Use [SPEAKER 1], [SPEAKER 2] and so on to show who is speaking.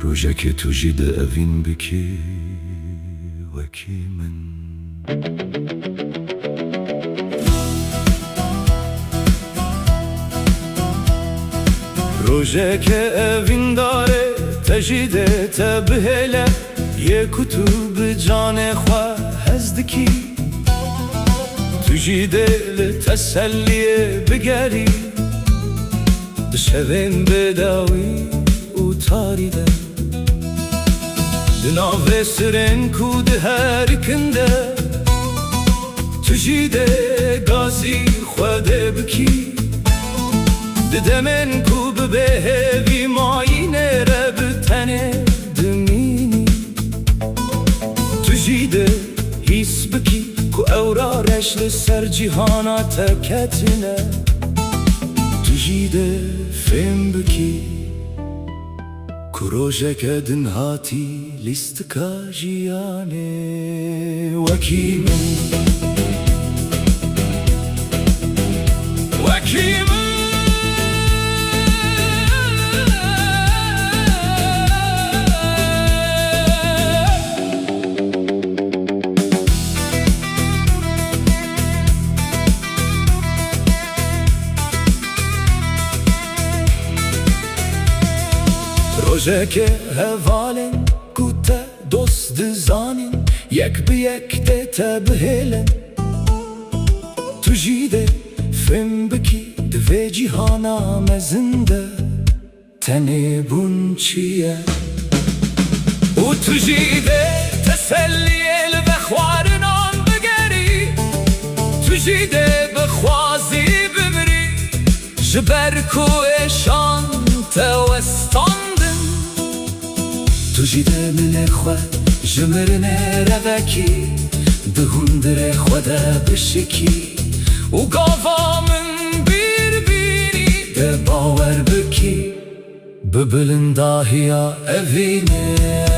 [SPEAKER 1] روجك تجد أفين بك وكي من روجك أفين داره تجد تبهله يكتب جان خوا هزدكي تجد لتسلي بقري بشوين بداوي وطارده دناو سرن كود هركنده تجيده غازي خوده بكي ددمن كوب بهوي ماينه ربتنه دميني تجيده هيس بكي كو اورارش لسر جهانا تكتنه تجيده فهم بكي كروجك دنهاتي لستكا جياني وكي من روجك هوالن كوتا دوست زانين يك بيك تتبهلن تجيده فهم بكي دوی جهانا مزنده تنی بون چیه و تجیده تسلیل بخوارنان بگری تجیده بخوازی بمری جبرکو اشان توستاندن تجیده من خود جمرنه روکی دهوندر خوده بشکی و گاوا من باور بکی ببلن داهیا evine